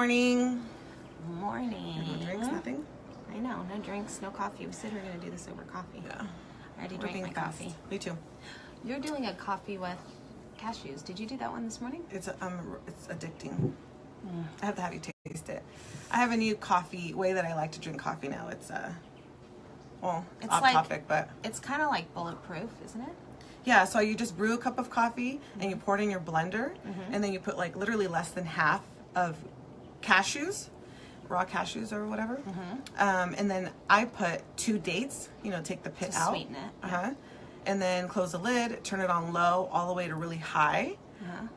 morning. Morning. No drinks, nothing? I know, no drinks, no coffee. We said we were going to do this over coffee. Yeah. I already drank my coffee. Me too. You're doing a coffee with cashews. Did you do that one this morning? It's addicting. I have to have you taste it. I have a new coffee way that I like to drink coffee now. It's off topic, but it's kind of like bulletproof, isn't it? yeah. So you just brew a cup of coffee and you pour it in your blender, and then you put like literally less than half of cashews, raw cashews or whatever, and then I put 2 dates. You know, take the pit out, Sweeten it. And then close the lid, turn it on low all the way to really high,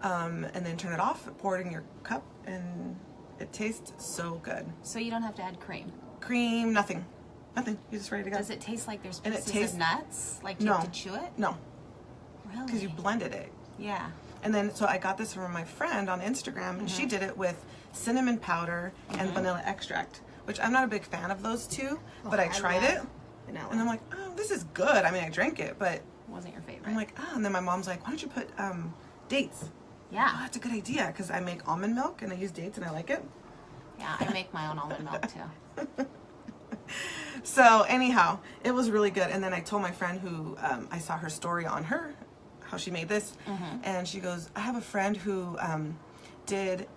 and then turn it off. Pour it in your cup, and it tastes so good. So you don't have to add cream. Cream, nothing. You're just ready to go. Does it taste like there's And it pieces tastes- of nuts? Like you have to chew it? No, Really? because you blended it. Yeah. And then, so I got this from my friend on Instagram, and she did it with cinnamon powder and vanilla extract, which I'm not a big fan of those two, but I tried it, Vanilla. and I'm like, oh, this is good. I mean, I drank it, but Wasn't your favorite? I'm like, oh, and then my mom's like, why don't you put dates? Oh, yeah. that's a good idea, because I make almond milk, and I use dates, and I like it. Yeah, I make my own almond milk too. So anyhow, it was really good. And then I told my friend who I saw her story on how she made this, and she goes, I have a friend who did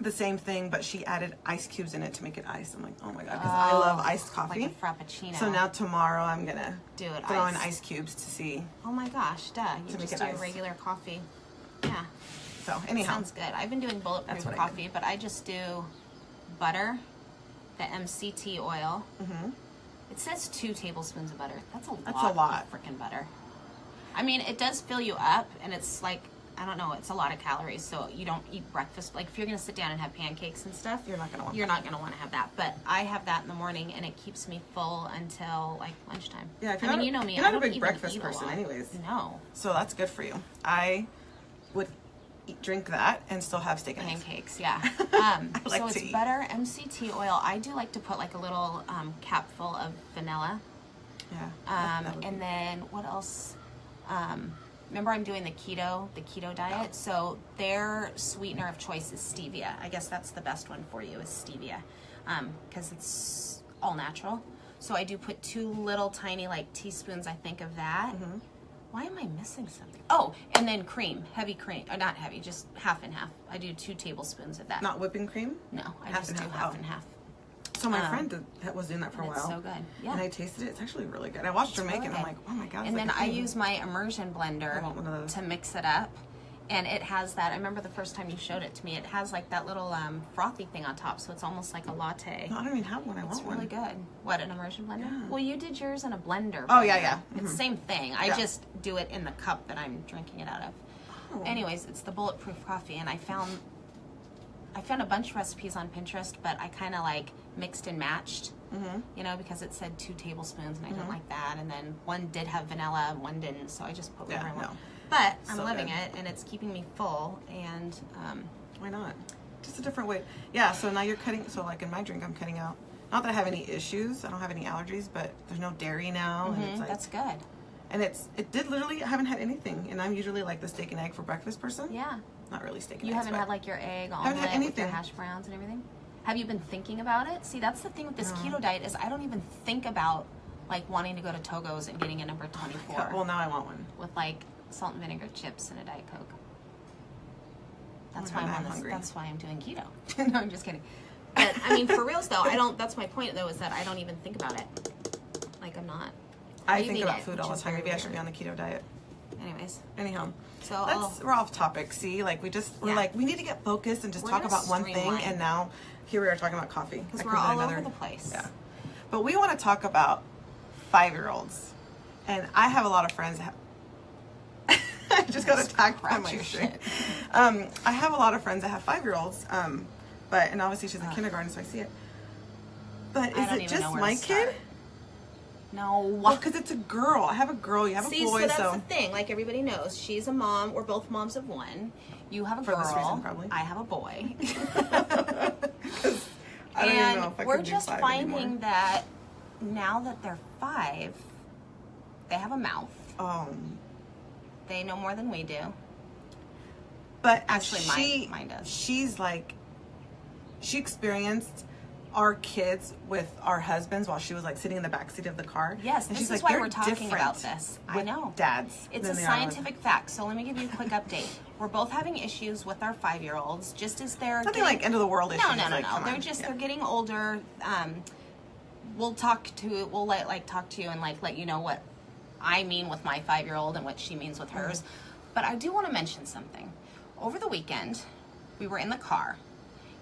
the same thing, but she added ice cubes in it to make it ice. I'm like, oh my god, because I love iced coffee. Like a frappuccino. So now tomorrow I'm gonna Do it throw in iced. ice cubes to see. Oh my gosh, duh. You To make just it do iced. regular coffee. Yeah. So anyhow, Sounds good. I've been doing bulletproof what I coffee, but I just do butter, the MCT oil. It says 2 tablespoons of butter. That's a lot of freaking butter. I mean, it does fill you up, and it's like, I don't know, it's a lot of calories, so you don't eat breakfast. Like, if you're going to sit down and have pancakes and stuff, You're not gonna want to have that. But I have that in the morning, and it keeps me full until, like, lunchtime. yeah. If I you're mean, not, you know me. You're I not a don't big even breakfast eat a person, lot. anyways. No. So that's good for you. I would drink that and still have steak and eggs. Pancakes, yeah. like So to it's eat. butter, MCT oil. I do like to put like a little capful of vanilla. Yeah. that would And then what else? Remember, I'm doing the keto diet. So their sweetener of choice is stevia. I guess that's the best one for you is stevia, because it's all natural. So I do put 2 little tiny like teaspoons, I think, of that. Why am I missing something? Oh, and then cream, heavy cream, or not heavy, just half and half. I do 2 tablespoons of that. Not whipping cream? No, I half just and do half. half Oh. and half. So my friend was doing that for a And while. it's so good. Yeah. And I tasted it. It's actually really good. I watched her make really it, and I'm good. like, oh my god. And then I use my immersion blender I want one of those. to mix it up. And it has that, I remember the first time you showed it to me, it has like that little frothy thing on top, so it's almost like a latte. No, I don't even have one. I It's want really one. good. What, an immersion blender? Yeah. Well, you did yours in a blender. Oh, yeah. It's the same thing. I Yeah. just do it in the cup that I'm drinking it out of. Oh. Anyways, it's the bulletproof coffee, and I found a bunch of recipes on Pinterest, but I kind of like mixed and matched, you know, because it said 2 tablespoons, and I didn't like that. And then one did have vanilla, and one didn't, so I just put whatever I want. no. But I'm So loving good. it, and it's keeping me full, and Why not? Just a different way. Yeah, so now you're cutting, so like in my drink, I'm cutting out, not that I have any issues, I don't have any allergies, but there's no dairy now, and it's like, that's good. and it did literally, I haven't had anything, and I'm usually like the steak and egg for breakfast person. Yeah. Not really steak and You eggs, haven't but had like your egg haven't omelet had with anything. your hash browns and everything? Have you been thinking about it? See, that's the thing with this keto diet is I don't even think about like wanting to go to Togo's and getting a number 24 Yeah, well, now I want one. with like salt and vinegar chips and a Diet Coke. That's Oh why my God, I'm on I'm this. hungry. That's why I'm doing keto. No, I'm just kidding. But I mean, for reals though, I don't. That's my point though, is that I don't even think about it. Like I'm not. I You think eat about it, food which all the is time. very Maybe I should weird. be on the keto diet. Anyways, Anyhow, so we're off topic. See, like we're like, we need to get focused and just We're talk gonna about one thing. streamline. And now here we are talking about coffee. because I we're created all another- over the place. Yeah, but we want to talk about 5-year-olds, and I have a lot of friends that have. I just got attacked by my Scratch your string. shit. I have a lot of friends that have 5-year-olds, but and obviously she's in kindergarten, so I see it. But I is don't it even know just where my to start. kid? No. Well, because it's a girl. I have a girl. You have See, a boy. so that's the thing. Like everybody knows, she's a mom. We're both moms of one. You have a For girl. this reason, probably. I have a boy. I don't even know if I we're could do just 5 finding anymore. that now that they're 5, they have a mouth. They know more than we do. But Actually, she, mine does. She's like she experienced our kids with our husbands while she was like sitting in the backseat of the car. Yes, and this she's is like, why we're talking about this. I know. Dads. It's a scientific fact. So let me give you a quick update. We're both having issues with our 5-year-olds, just as they're nothing like end of the world issues. No. Like, They're getting older. We'll talk to you and like let you know what I mean with my 5-year-old and what she means with hers. Mm-hmm. But I do want to mention something. Over the weekend, we were in the car.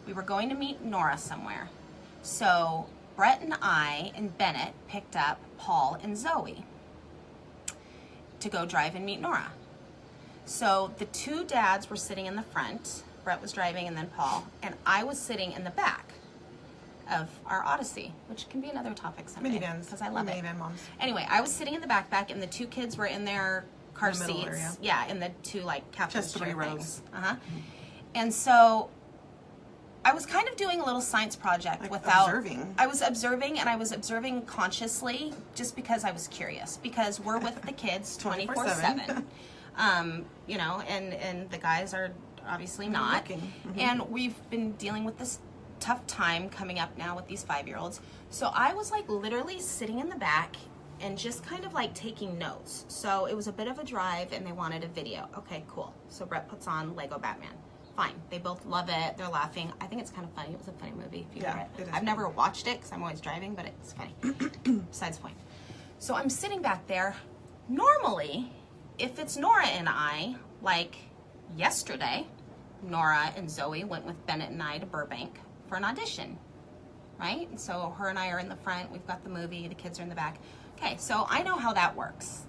We were going to meet Nora somewhere. So Brett and I and Bennett picked up Paul and Zoe to go drive and meet Nora. So the 2 dads were sitting in the front. Brett was driving and then Paul. And I was sitting in the back of our Odyssey, which can be another topic someday. Minivans. Because I love it. Minivan moms. Anyway, I was sitting in the backpack and the 2 kids were in their car seats. Area. Yeah, in the 2 like captain's Just 3 chair rows. things. And so I was kind of doing a little science project without observing. I was observing, and I was observing consciously just because I was curious. Because we're with the kids 24/7, you know, and the guys are obviously not. Mm-hmm. And we've been dealing with this tough time coming up now with these 5-year-olds. So I was like literally sitting in the back and just kind of like taking notes. So it was a bit of a drive, and they wanted a video. Okay, cool. So Brett puts on Lego Batman. Fine. They both love it. They're laughing. I think it's kind of funny. It was a funny movie. If you hear it. I've never watched it because I'm always driving, but it's funny. Besides the point. So I'm sitting back there. Normally, if it's Nora and I, like yesterday, Nora and Zoe went with Bennett and I to Burbank for an audition, right? And so her and I are in the front. We've got the movie. The kids are in the back. Okay, so I know how that works.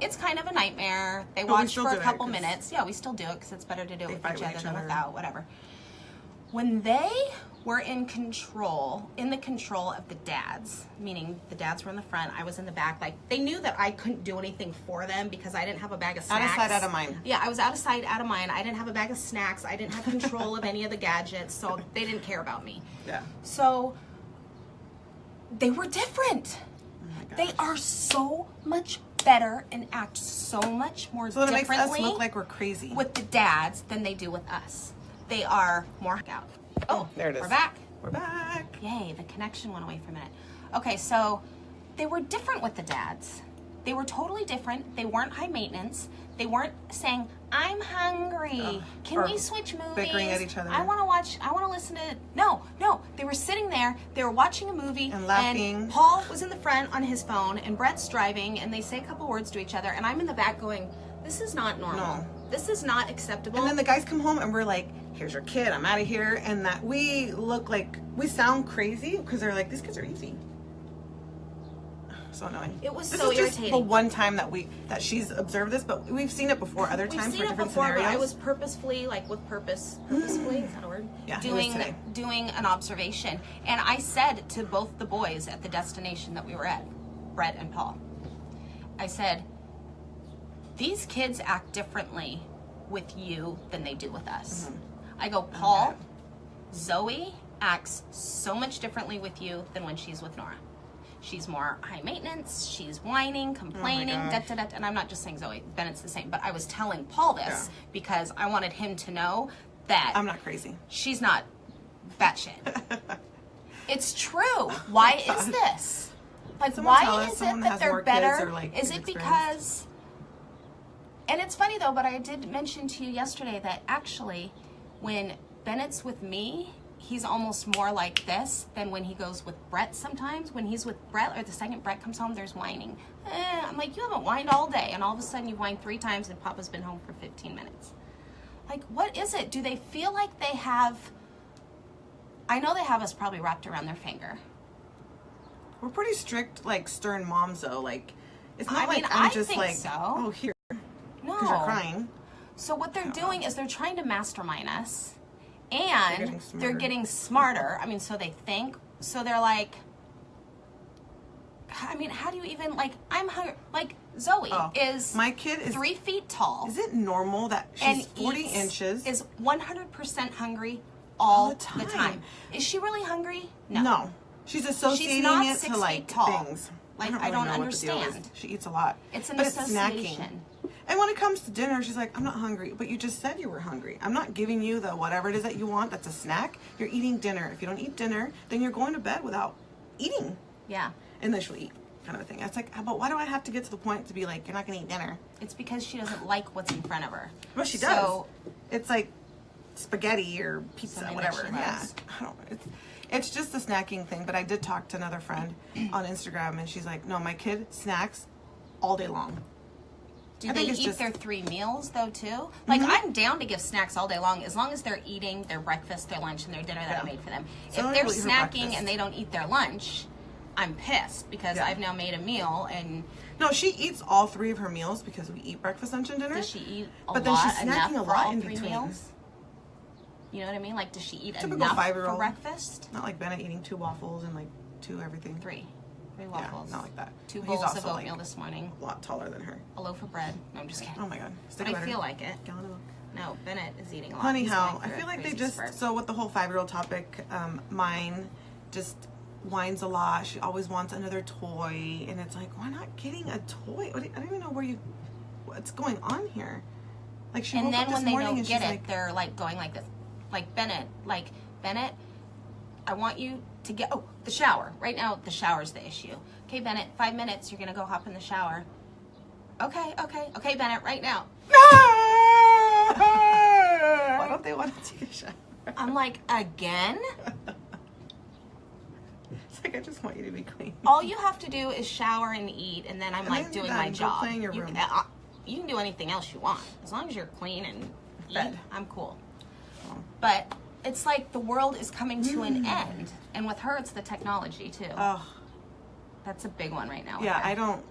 It's kind of a nightmare. They watch for a couple minutes. Yeah, we still do it because it's better to do it with each other than without, whatever. When they were in the control of the dads, meaning the dads were in the front, I was in the back, like they knew that I couldn't do anything for them because I didn't have a bag of snacks. Out of sight, out of mind. Yeah, I was out of sight, out of mind. I didn't have a bag of snacks. I didn't have control of any of the gadgets, so they didn't care about me. Yeah. So they were different. They are so much better and act so much more differently. It makes us look like we're crazy with the dads than they do with us. They are more out. Oh, there it is. We're back. We're back. Yay, the connection went away for a minute. Okay, so they were different with the dads. They were totally different. They weren't high maintenance. They weren't saying, I'm hungry. Can we switch movies? Bickering at each other. I want to listen to... No. They were sitting there. They were watching a movie. And laughing. And Paul was in the front on his phone, and Brett's driving, and they say a couple words to each other, and I'm in the back going, this is not normal. No. This is not acceptable. And then the guys come home, and we're like, here's your kid. I'm out of here. And that we look like... We sound crazy because they're like, these kids are easy. So annoying. It was this so is irritating. Just the one time that she's observed this, but we've seen it before other times for different scenarios. But I was purposefully, like with purposefully, is that a word? Yeah, doing an observation. And I said to both the boys at the destination that we were at, Brett and Paul, I said, these kids act differently with you than they do with us. Mm-hmm. I go, Paul, Zoe acts so much differently with you than when she's with Nora. She's more high maintenance. She's whining, complaining, and I'm not just saying Zoe. Bennett's the same. But I was telling Paul this because I wanted him to know that I'm not crazy. She's not batshit. It's true. Why is this? Like, why is it that they're better? Is it because... And it's funny though, but I did mention to you yesterday that actually, when Bennett's with me, he's almost more like this than when he goes with Brett sometimes. When he's with Brett, or the second Brett comes home, there's whining. I'm like, you haven't whined all day, and all of a sudden you've whined 3 times and Papa's been home for 15 minutes. Like, what is it? Do they feel like they have... I know they have us probably wrapped around their finger. We're pretty strict, like, stern moms, though. Like, it's not I'm just like, so. Oh, here. No. Because you're crying. So what they're doing is they're trying to mastermind us. And they're getting smarter. I mean, so they think. So they're like, I mean, how do you even, like, I'm hungry. Like, Zoe is my kid is 3 feet tall. Is it normal that she's 40 inches? Is 100% hungry all the time. Is she really hungry? No. No. She's associating it to, like, things. Like, I don't understand. She eats a lot. It's an association. It's snacking. And when it comes to dinner, she's like, I'm not hungry. But you just said you were hungry. I'm not giving you the whatever it is that you want. That's a snack. You're eating dinner. If you don't eat dinner, then you're going to bed without eating. Yeah. And then she'll eat, kind of a thing. It's like, but why do I have to get to the point to be like, you're not going to eat dinner? It's because she doesn't like what's in front of her. Well, she does. So, it's like spaghetti or pizza, whatever. Yeah. I don't know. It's just a snacking thing. But I did talk to another friend on Instagram, and she's like, no, my kid snacks all day long. Do they eat their 3 meals, though, too? Like, I'm down to give snacks all day long, as long as they're eating their breakfast, their lunch, and their dinner that I made for them. So if they're snacking and they don't eat their lunch, I'm pissed, because I've now made a meal, and... No, she eats all 3 of her meals, because we eat breakfast, lunch, and dinner. Does she eat but then she's snacking a lot in 3 between. Meals? You know what I mean? Like, does she eat Typical enough 5-year-old. for breakfast? Not like Bennett eating 2 waffles and, like, 2 everything. 3 waffles. Yeah, not like that. 2 bowls of oatmeal this morning. A lot taller than her. A loaf of bread. No, I'm just kidding. Oh my god. But I feel like it. No, Bennett is eating a lot. Anyhow, I feel like they just, so with the whole 5-year-old topic, mine just whines a lot. She always wants another toy. And it's like, why not getting a toy? I don't even know what's going on here. Like, she woke up this morning and she's like... And then when they don't get it, they're like going like this. Like, Bennett, I want you to get, the shower. Right now, the shower's the issue. Okay, Bennett, 5 minutes, you're going to go hop in the shower. Okay, Bennett, right now. Why don't they want to take a shower? I'm like, again? It's like, I just want you to be clean. All you have to do is shower and eat, and then I'm like doing my job. Go play in your room. You can do anything else you want. As long as you're clean and fed. Eat, I'm cool. But it's like the world is coming to an end. And with her, it's the technology, too. Oh. That's a big one right now. Yeah, I don't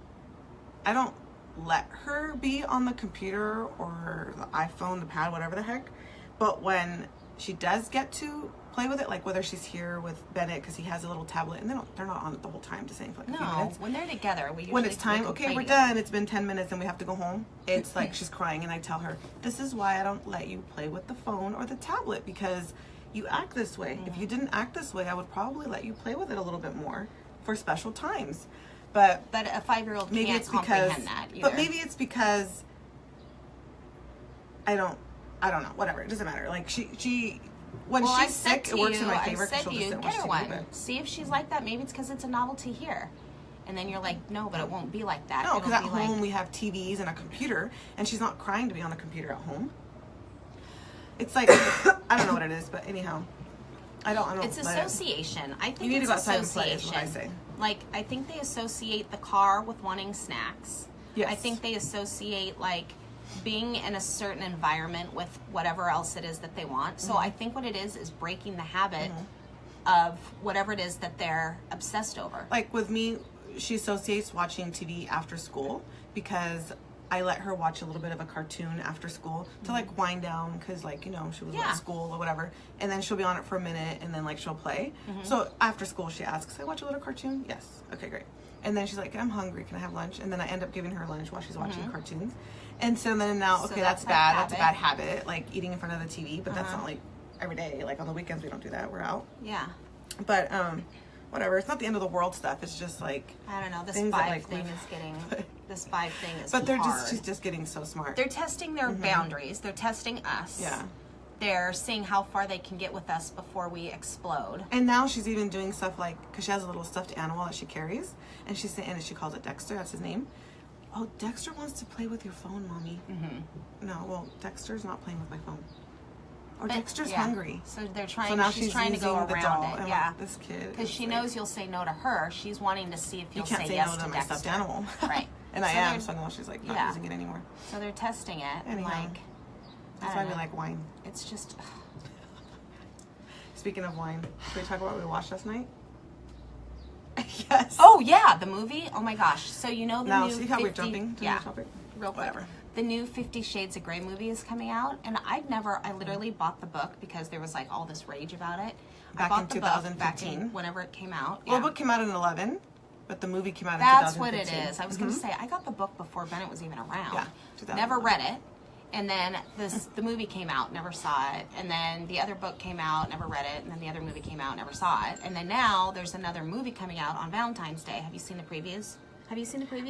let her be on the computer or the iPhone, the pad, whatever the heck. But when she does get to play with it, like whether she's here with Bennett because he has a little tablet, and they're not on it the whole time, just saying for like a few minutes. When they're together, when it's time, okay, we're done. It's been 10 minutes and we have to go home. It's like she's crying, and I tell her, this is why I don't let you play with the phone or the tablet, because you act this way. If you didn't act this way, I would probably let you play with it a little bit more for special times. But a 5-year-old can't comprehend that either. But maybe it's because I don't know. Whatever, it doesn't matter. Like she when she's sick, it works in my favor because she'll just sit and watch TV. See if she's like that. Maybe it's because it's a novelty here. And then you're like, no, but it won't be like that. No, because at home we have TVs and a computer, and she's not crying to be on a computer at home. It's like, I don't know what it is, but anyhow. I don't. It's association. I think you need it's to go outside association. And play, is what I say. Like, I think they associate the car with wanting snacks. Yes. I think they associate, like, being in a certain environment with whatever else it is that they want. So I think what it is breaking the habit of whatever it is that they're obsessed over. Like with me, she associates watching TV after school because I let her watch a little bit of a cartoon after school to like wind down because like, you know, she was at school or whatever. And then she'll be on it for a minute and then like she'll play. So after school she asks, can I watch a little cartoon? Yes. Okay, great. And then she's like, I'm hungry. Can I have lunch? And then I end up giving her lunch while she's watching cartoons. And so then now, okay, that's bad. That's a bad habit, like eating in front of the TV. But that's not like every day. Like on the weekends, we don't do that. We're out. Yeah. But whatever. It's not the end of the world stuff. It's just like I don't know. This 5 thing is getting. This 5 thing is. But she's just getting so smart. They're testing their boundaries. They're testing us. Yeah. They're seeing how far they can get with us before we explode. And now she's even doing stuff like, because she has a little stuffed animal that she carries, and she's saying, and she calls it Dexter. That's his name. Oh, Dexter wants to play with your phone, Mommy. No, well, Dexter's not playing with my phone. Or Dexter's hungry. So they're trying. So now she's trying to go around it. Yeah, this kid. Because she knows you'll say no to her. She's wanting to see if you'll say yes to Dexter. You can't say no to my stuffed animal. Right. And so I am. So now she's like not using it anymore. So they're testing it. And like. That's why we like wine. It's just. Speaking of wine, should we talk about what we watched last night? Yes. Oh yeah, the movie. Oh my gosh. So you know the new. See how we're jumping to the topic? Real quick. Whatever. The new 50 Shades of Grey movie is coming out, and I literally bought the book because there was like all this rage about it. Back in 2015, whenever it came out. Well, the book came out in 11, but the movie came out in 2015. That's what it is. I was going to say I got the book before Bennett was even around. Yeah. Never read it. And then the movie came out, never saw it. And then the other book came out, never read it. And then the other movie came out, never saw it. And then now there's another movie coming out on Valentine's Day. Have you seen the previews? I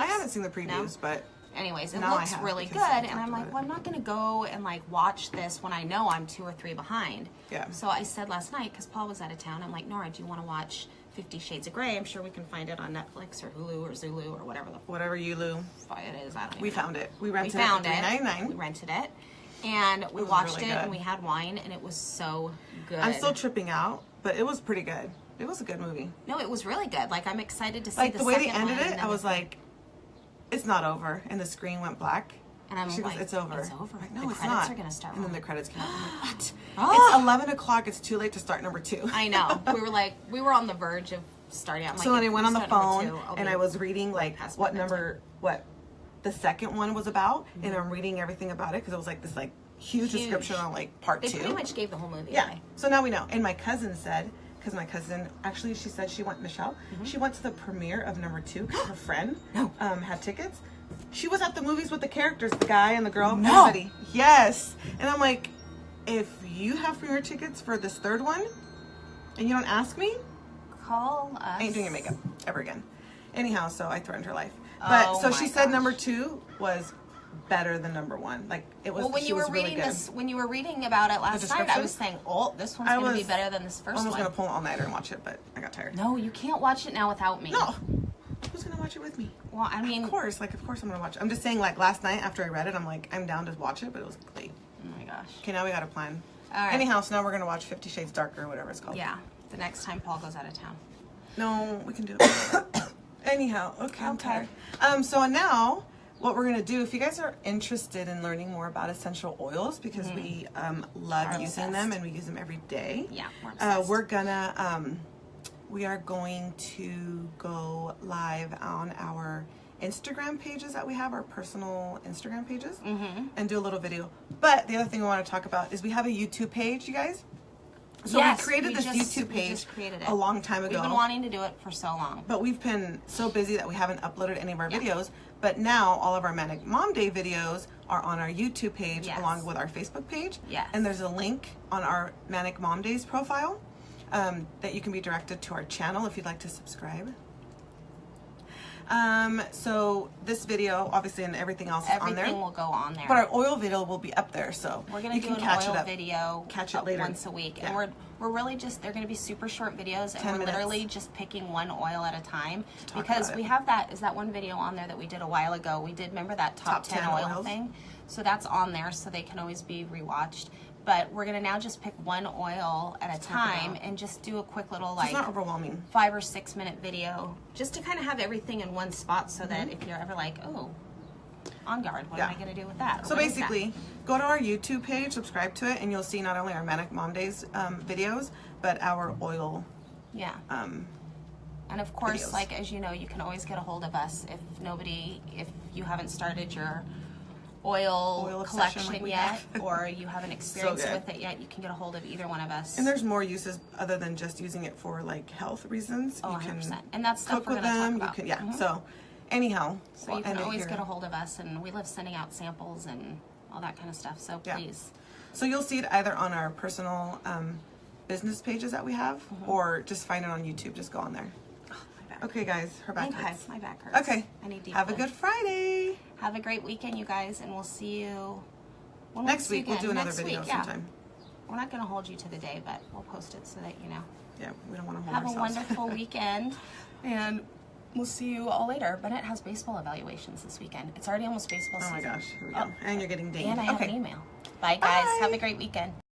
haven't seen the previews, but Anyways, it Now I looks have, really because good, we and talked I'm like, about well, I'm not gonna go and like watch this when I know I'm 2 or 3 behind. Yeah. So I said last night, because Paul was out of town, I'm like, Nora, do you want to watch 50 Shades of Grey? I'm sure we can find it on Netflix or Hulu or Zulu or whatever you, Lou. it is. I don't even We know. found it. We rented found it for $3.99. We rented it, and we was watched really it, good. and we had wine, and it was so good. I'm still tripping out, but it was pretty good. It was a good movie. No, it was really good. Like, I'm excited to see Like the the way they second ended one, it, and I was like, "It's not over," and the screen went black. and I'm She goes, like, "It's over." It's over. I'm like, The no, it's credits not. are gonna start And then the rolling. credits came out. I'm like, "What? Oh. It's 11 o'clock. It's too late to start number 2." I know. We were on the verge of starting. I'm So like, then I if went we on the start number phone 2, I'll and be I was reading like past what my what the second one was about, and I'm reading everything about it because it was like this like huge description on like part They 2. pretty much gave the whole movie Yeah. away. So now we know. And my cousin said, because my cousin actually, she said she went, Michelle, she went to the premiere of number 2 because her friend had tickets. She was at the movies with the characters, the guy and the girl. No. Everybody. Yes. And I'm like, if you have premiere tickets for this third one and you don't ask me, Call us. I ain't doing your makeup ever again. Anyhow, so I threatened her life. But Oh so my she said gosh. number 2 was better than number 1. Like it was. Well, when she you were was really reading good. this, when you were reading about it last night, I description? was saying, "Oh, this one's I going to be was better than this first almost one." gonna pull an all-nighter and watch it, but I got tired. No, you can't watch it now without me. No. Who's gonna watch it with me? Well, I mean, Of course I'm gonna watch it. I'm just saying, like last night after I read it, I'm like, I'm down to watch it, but it was late. oh my gosh. Okay, now we got a plan. All right. Anyhow, so now we're gonna watch 50 Shades Darker or whatever it's called. Yeah, the next time Paul goes out of town. No, we can do it. Anyhow, okay, I'm Okay. tired. So now, what we're gonna do, if you guys are interested in learning more about essential oils, because we love Are using obsessed. them and we use them every day. Yeah, we're obsessed. We're gonna we are going to go live on our Instagram pages that we have, our personal Instagram pages, and do a little video. But the other thing we want to talk about is we have a YouTube page, you guys. So Yes, we created this YouTube we page just created it. a long time ago. We've been wanting to do it for so long. But we've been so busy that we haven't uploaded any of our videos. But now all of our Manic Mom Day videos are on our YouTube page Yes. along with our Facebook page. Yes. And there's a link on our Manic Mom Days profile that you can be directed to our channel if you'd like to subscribe. So this video, obviously, and everything else is on there. Everything will go on there. But our oil video will be up there, so We're gonna you do can an catch oil it up. video Catch it later. once a week, Yeah. and we're really just they're gonna be super short videos, and 10 we're minutes. literally just picking one oil at a time talk because about we it. have that one video on there that we did a while ago. We did remember that top 10 oil oils. thing, so that's on there, so they can always be rewatched. But we're gonna now just pick one oil at a time and just do a quick little It's like not overwhelming. 5 or 6 minute video, just to kind of have everything in one spot, so that if you're ever like, oh, on guard, what am I Yeah. going to do with that? Or So what is that? basically, go to our YouTube page, subscribe to it, and you'll see not only our Manic Mom Days videos, but our oil. Yeah. And of course, videos. like, as you know, you can always get a hold of us if you haven't started your oil obsession collection like we yet, have. or you haven't experienced good. with it yet, you can get a hold of either one of us. And there's more uses other than just using it for like health reasons. Oh, you can 100%. And that's stuff cook we're with going to them. talk about. You can, So, anyhow, So you can always get a hold of us, and we love sending out samples and all that kind of stuff. So Yeah. please. So you'll see it either on our personal business pages that we have, or just find it on YouTube. Just go on there. Oh, my back. Okay, guys, her back Okay, hurts. my back hurts. Okay, I need deep have a lift. good Friday. Have a great weekend, you guys, and we'll see you when Next week we'll again. do another Next video week, yeah. sometime. We're not going to hold you to the day, but we'll post it so that you know. Yeah, we don't want to hold Have a ourselves. wonderful weekend, and we'll see you all later. Bennett has baseball evaluations this weekend. It's already almost baseball Oh season. my gosh, here we go. And you're getting dinged. And I have okay. an email. Bye, guys. Bye. Have a great weekend.